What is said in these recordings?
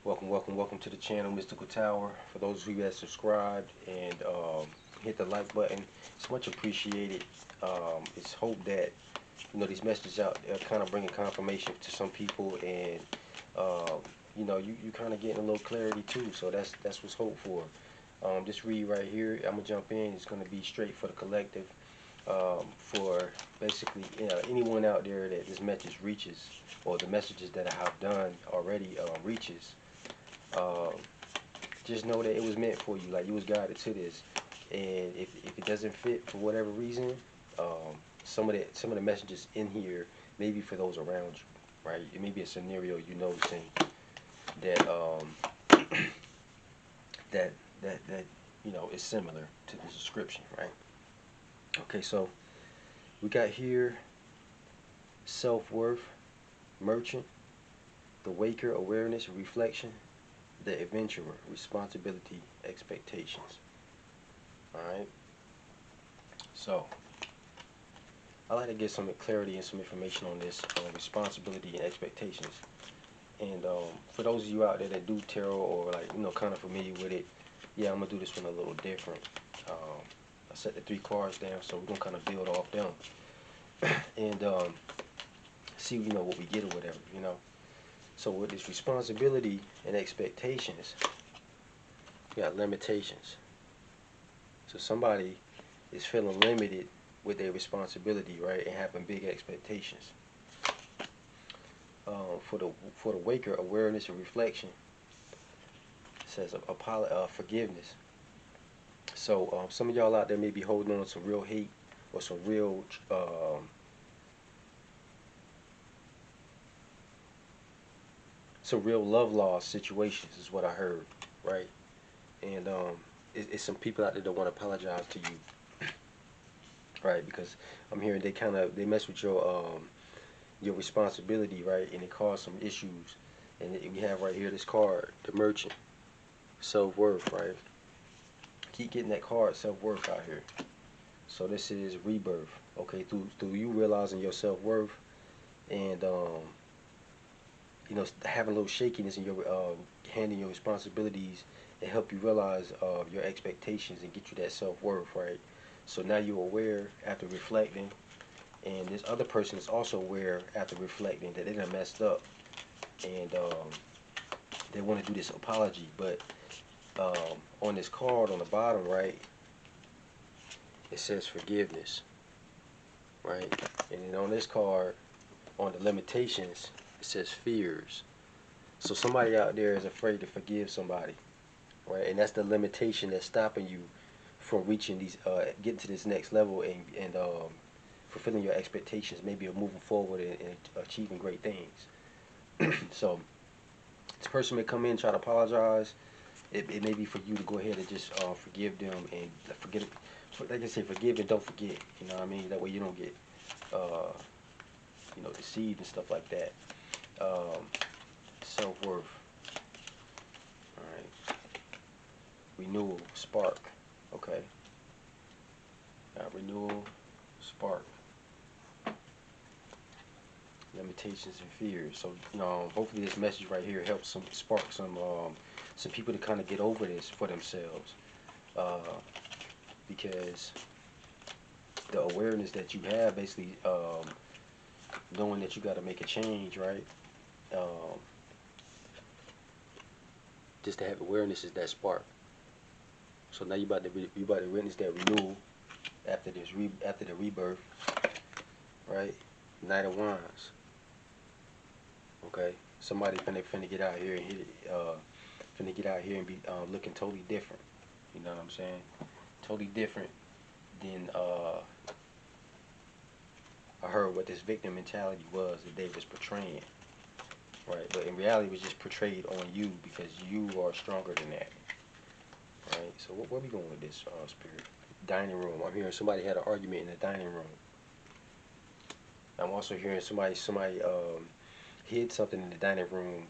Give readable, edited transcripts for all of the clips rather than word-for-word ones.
Welcome to the channel, Mystical Tower. For those of you that subscribed and hit the like button, it's much appreciated. It's hope that these messages out there kind of bringing confirmation to some people, and you kind of getting a little clarity too. So that's what's hope for. This read right here, I'm gonna jump in. It's gonna be straight for the collective. For basically anyone out there that this message reaches, or the messages that I have done already reaches. Just know that it was meant for you. Like, you was guided to this, and if it doesn't fit for whatever reason, some of the messages in here may be for those around you, right? It may be a scenario noticing that that is similar to the description, right? Okay, so we got here self-worth, merchant, the waker, awareness, reflection, the adventurer, responsibility, expectations. Alright, so I like to get some clarity and some information on this responsibility and expectations. And for those of you out there that do tarot, or kind of familiar with it, yeah, I'm gonna do this one a little different. I set the 3 cards down, so we're gonna kind of build off them and see what we get or whatever. So with this responsibility and expectations, we got limitations. So somebody is feeling limited with their responsibility, right, and having big expectations. For the waker, awareness and reflection, it says forgiveness. So some of y'all out there may be holding on to some real hate or some real love lost situations, is what I heard, right? And it's some people out there that want to apologize to you, right? Because I'm hearing they mess with your responsibility, right? And it caused some issues. And we have right here this card, the merchant, self-worth, right? Keep getting that card, self-worth, out here. So this is rebirth, okay? Through you realizing your self-worth, and having a little shakiness in your handling your responsibilities, and help you realize your expectations and get you that self-worth, right? So now you're aware after reflecting, and this other person is also aware after reflecting that they done messed up, and they want to do this apology. But on this card on the bottom right, it says forgiveness, right? And then on this card, on the limitations, it says fears. So somebody out there is afraid to forgive somebody, right? And that's the limitation that's stopping you from reaching these, getting to this next level, and fulfilling your expectations, maybe moving forward and achieving great things. So this person may come in and try to apologize. It may be for you to go ahead and just forgive them, and forget it. Like I say, forgive and don't forget. You know what I mean? That way you don't get deceived and stuff like that. Self-worth. Alright. Renewal, spark. Okay. Renewal, spark. Limitations and fears. So hopefully this message right here helps spark some people to kind of get over this for themselves, because the awareness that you have, basically knowing that you got to make a change, right? Just to have awareness is that spark. So now you about to witness that renewal after the rebirth, right? Knight of Wands. Okay, somebody finna get out here and hit it, finna get out here and be looking totally different. You know what I'm saying? Totally different than I heard what this victim mentality was that they was portraying, right? But in reality, it was just portrayed on you because you are stronger than that, right? So where we going with this, spirit? Dining room. I'm hearing somebody had an argument in the dining room. I'm also hearing somebody hid something in the dining room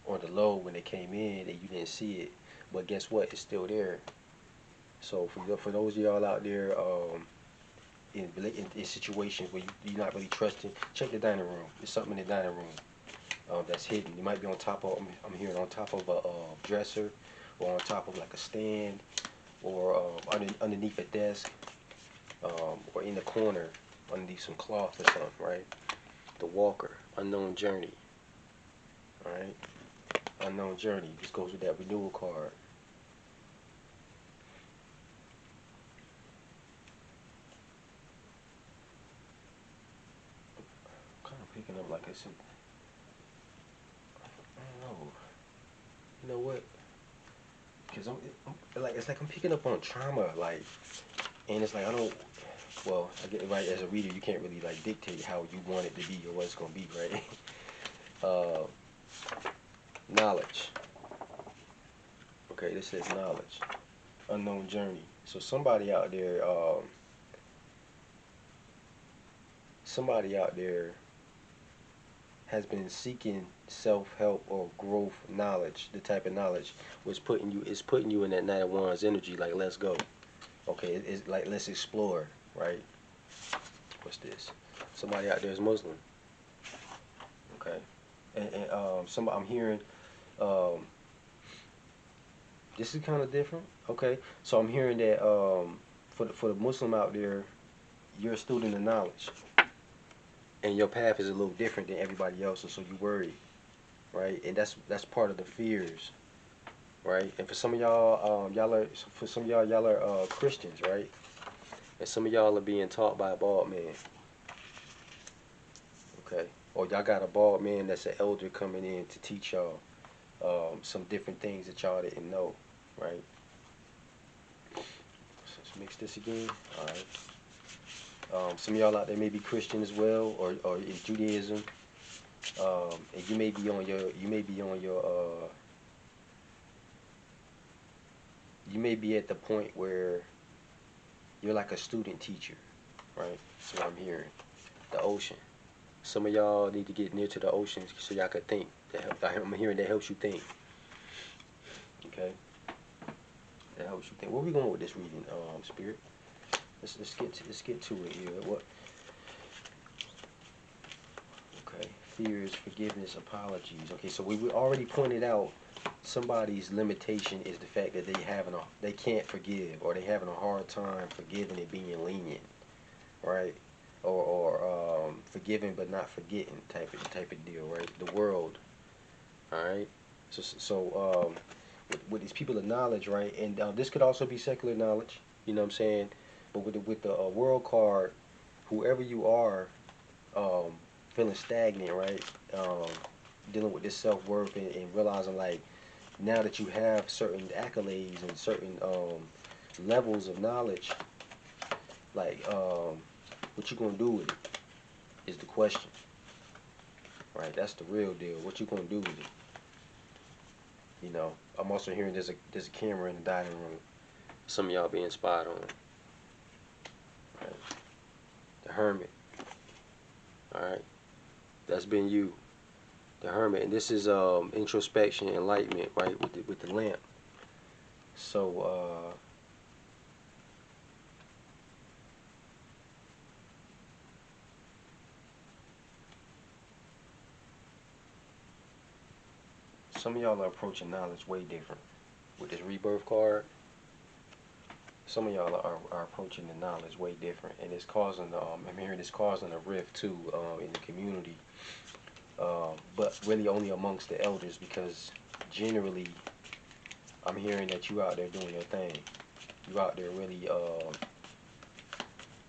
on the low when they came in, and you didn't see it. But guess what? It's still there. So for those of y'all out there in situations where you're not really trusting, check the dining room. There's something in the dining room. that's hidden. You might be on top of, I'm hearing on top of a dresser, or on top of like a stand, or underneath a desk, or in the corner underneath some cloth or something, right? The walker, unknown journey, all right? Unknown journey. This goes with that renewal card. I'm kind of picking up like it's, I don't know. You know what? Because I'm like, it's like I'm picking up on trauma, like, and it's like I don't. Well, I get it right. As a reader, you can't really like dictate how you want it to be or what it's gonna be, right? uh, knowledge. Okay, this says knowledge, unknown journey. So somebody out there has been seeking self-help or growth knowledge, the type of knowledge was putting you in that Knight of Wands energy, like let's go. Okay, it's like let's explore, right? What's this? Somebody out there is Muslim. Okay, and some I'm hearing um, this is kind of different. Okay, so I'm hearing that for the Muslim out there, you're a student of knowledge, and your path is a little different than everybody else's, so you worry, right? And that's part of the fears, right? And for some of y'all, y'all are Christians, right? And some of y'all are being taught by a bald man, okay? Or y'all got a bald man that's an elder coming in to teach y'all some different things that y'all didn't know, right? So let's mix this again. All right. Some of y'all out there may be Christian as well, or in Judaism, and you may be at the point where you're like a student teacher, right? That's what I'm hearing. The ocean. Some of y'all need to get near to the ocean so y'all could think. I'm hearing that helps you think. Okay, that helps you think. Where we going with this reading, Spirit? Let's get to it here. What? Okay, fears, forgiveness, apologies. Okay, so we already pointed out somebody's limitation is the fact that they can't forgive, or they having a hard time forgiving and being lenient, right? Or forgiving but not forgetting type of deal, right? The world, all right. So with these people of knowledge, right? And this could also be secular knowledge. You know what I'm saying? But with the world card, whoever you are, um, feeling stagnant, right? Dealing with this self-worth and realizing like now that you have certain accolades and certain levels of knowledge, like what you gonna do with it is the question, right? That's the real deal. What you gonna do with it? You know, I'm also hearing there's a camera in the dining room. Some of y'all being spied on. Right? The Hermit. All right, that's been you, the Hermit, and this is introspection, enlightenment, right? With the lamp. So some of y'all are approaching knowledge way different with this rebirth card. Some of y'all are approaching the knowledge way different, and it's causing I'm hearing it's causing a rift too in the community, but really only amongst the elders, because generally I'm hearing that you out there doing your thing. You out there really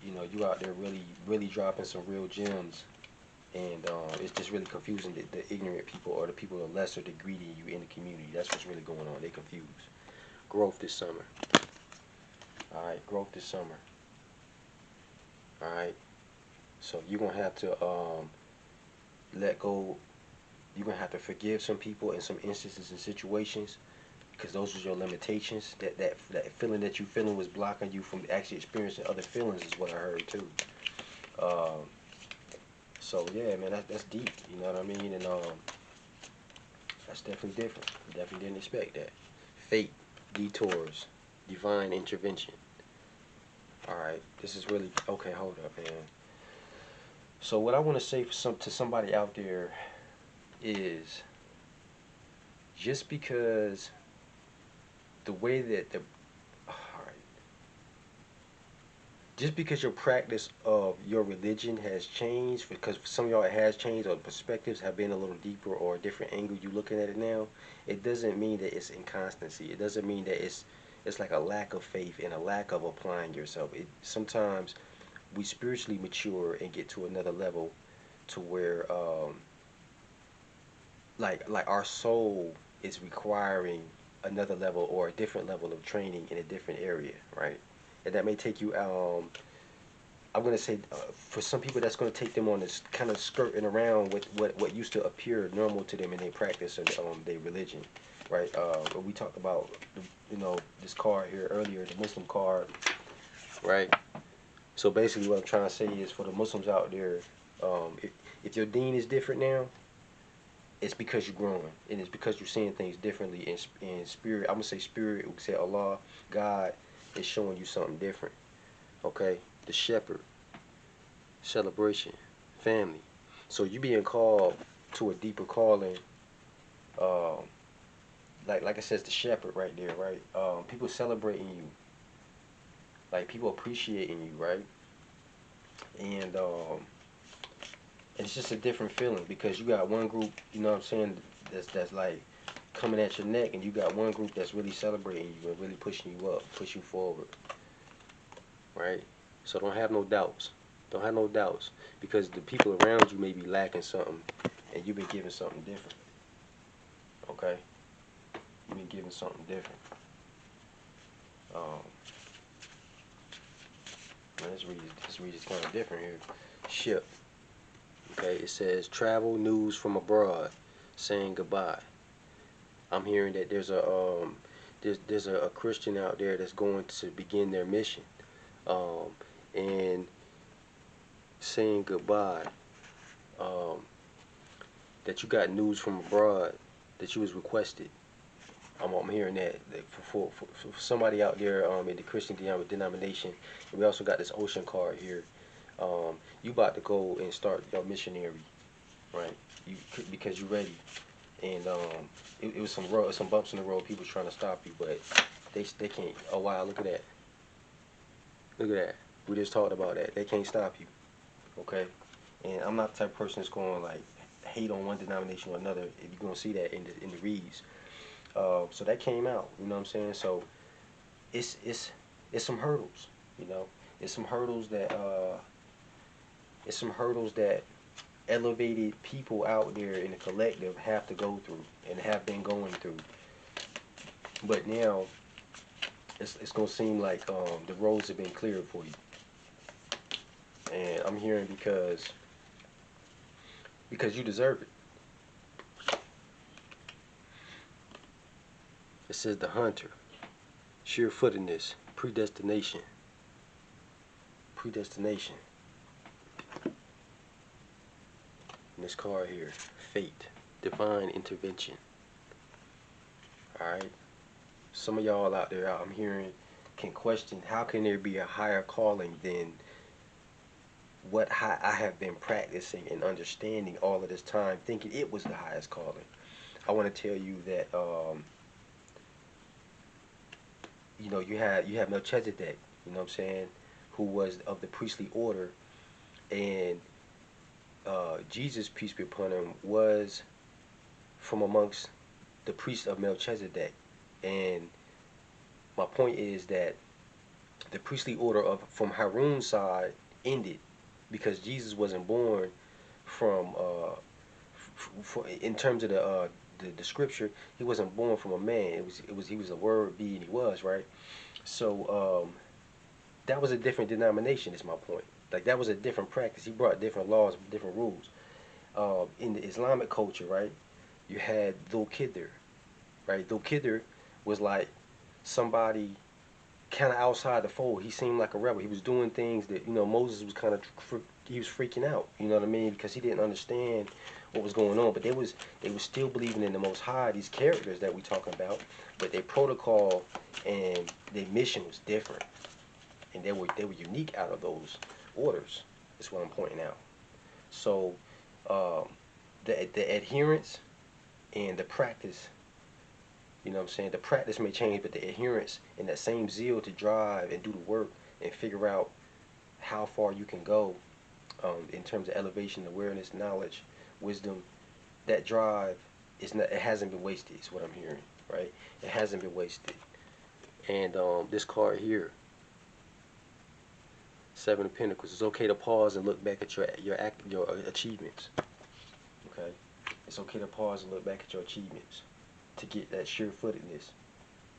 you out there really dropping some real gems, and it's just really confusing the ignorant people, or the people of lesser degree than you in the community. That's what's really going on. They confused. Growth this summer. All right, growth this summer. All right, so you're gonna have to let go. You're gonna have to forgive some people in some instances and situations, because those are your limitations. That feeling that you feeling was blocking you from actually experiencing other feelings, is what I heard too. Um, so yeah, man, that's deep. You know what I mean? And that's definitely different. Definitely didn't expect that. Fate, detours, divine intervention. All right, this is really okay. Hold up, man. So what I want to say to somebody out there, is just because the way that the all right, just because your practice of your religion has changed, because for some of y'all it has changed, or the perspectives have been a little deeper or a different angle you looking at it now, it doesn't mean that it's inconstancy. It doesn't mean that it's like a lack of faith and a lack of applying yourself. It sometimes we spiritually mature and get to another level to where like our soul is requiring another level or a different level of training in a different area, right? And that may take you I'm gonna say for some people that's gonna take them on this kind of skirting around with what used to appear normal to them in their practice of their religion, right? We talked about this card here earlier, the Muslim card, right? So basically, what I'm trying to say is for the Muslims out there, if your deen is different now, it's because you're growing, and it's because you're seeing things differently in spirit. I'm gonna say spirit. We say Allah, God is showing you something different. Okay, the shepherd, celebration, family. So you being called to a deeper calling. Um, like it says, the shepherd right there, right? People celebrating you, like people appreciating you, right? And it's just a different feeling because you got one group, you know what I'm saying, that's like coming at your neck, and you got one group that's really celebrating you and really pushing you up, pushing you forward, right? So don't have no doubts. Don't have no doubts because the people around you may be lacking something, and you've been given something different. Okay, you've been given something different. Um, let's read this kind of different here. Ship. Okay, it says travel news from abroad, saying goodbye. I'm hearing that there's a Christian out there that's going to begin their mission, and saying goodbye. Um, that you got news from abroad that you was requested. I'm hearing that for somebody out there in the Christian denomination. And we also got this ocean card here. You about to go and start your missionary, right? You because you're ready. And it was some bumps in the road. People trying to stop you, but they can't. Oh wow, look at that. Look at that. We just talked about that. They can't stop you. Okay. And I'm not the type of person that's going like hate on one denomination or another. If you're gonna see that in the reads. So that came out. You know what I'm saying? So it's some hurdles. You know, it's some hurdles that elevated people out there in the collective have to go through and have been going through. But now it's gonna seem like the roads have been cleared for you. And I'm hearing because you deserve it. It says the hunter, sure-footedness, predestination, predestination. And this card here, fate, divine intervention. All right. Some of y'all out there, I'm hearing, can question how can there be a higher calling than what I have been practicing and understanding all of this time, thinking it was the highest calling. I want to tell you that you have Melchizedek, you know what I'm saying, who was of the priestly order, and Jesus, peace be upon him, was from amongst the priests of Melchizedek. And my point is that the priestly order of from Harun's side ended because Jesus wasn't born from in terms of the scripture, he wasn't born from a man. He was a word being, he was, right? So that was a different denomination, is my point. Like that was a different practice. He brought different laws, different rules. In the Islamic culture, right, you had Dhul Khidr, right? Dhul Khidr was like somebody kind of outside the fold. He seemed like a rebel. He was doing things that Moses was kind of he was freaking out. You know what I mean? Because he didn't understand what was going on. But they was still believing in the Most High. These characters that we talking about, but their protocol and their mission was different, and they were unique out of those orders. That's what I'm pointing out. So the adherence and the practice. You know what I'm saying? The practice may change, but the adherence and that same zeal to drive and do the work and figure out how far you can go in terms of elevation, awareness, knowledge, wisdom, that drive is not. It hasn't been wasted. Is what I'm hearing, right? It hasn't been wasted. And this card here, Seven of Pentacles. It's okay to pause and look back at your achievements. Okay, it's okay to pause and look back at your achievements to get that sure-footedness,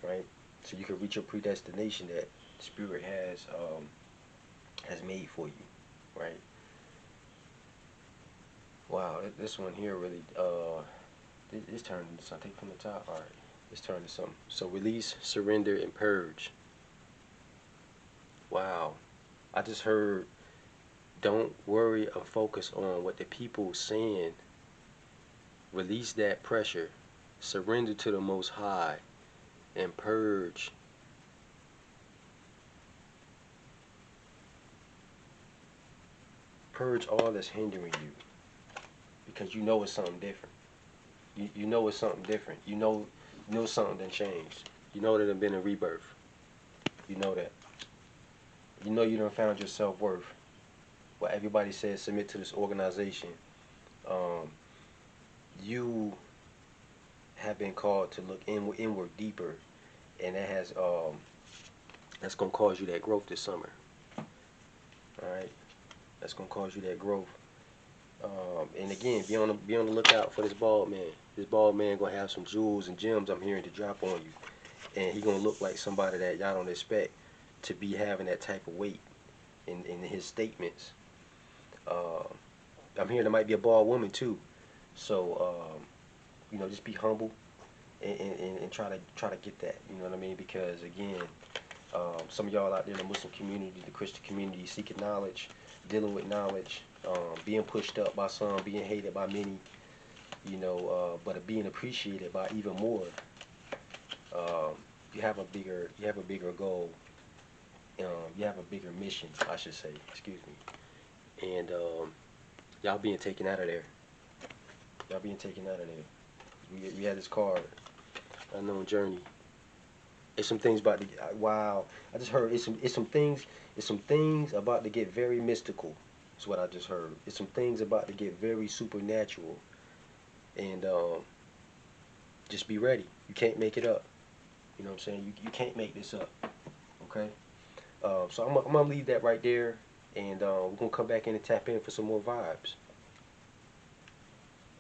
right? So you can reach your predestination that Spirit has made for you, right? Wow, this one here really this turned into something from the top. All right, it's turned to something. So release, surrender, and purge. Wow, I just heard. Don't worry or focus on what the people saying. Release that pressure. Surrender to the Most High and purge. Purge all that's hindering you, because you know it's something different. You know it's something different. You know something done changed. You know that it been a rebirth. You know that. You know you done found your self-worth. Well, everybody says submit to this organization. You have been called to look inward deeper, and that has that's gonna cause you that growth this summer. All right, that's gonna cause you that growth. And again, be on the lookout for this bald man. This bald man gonna have some jewels and gems I'm hearing to drop on you, and he gonna look like somebody that y'all don't expect to be having that type of weight in his statements. I'm hearing there might be a bald woman too, so you know, just be humble and try to get that. You know what I mean? Because again, some of y'all out there in the Muslim community, the Christian community, seeking knowledge, dealing with knowledge, being pushed up by some, being hated by many, you know, but being appreciated by even more. You have a bigger goal. You have a bigger mission, I should say. Excuse me. And y'all being taken out of there. Y'all being taken out of there. We had this card, Unknown Journey. It's some things about to get, wow. I just heard it's some things about to get very mystical. That's what I just heard. It's some things about to get very supernatural. And just be ready. You can't make it up. You know what I'm saying? You can't make this up. Okay? So I'm gonna leave that right there, and we're gonna come back in and tap in for some more vibes.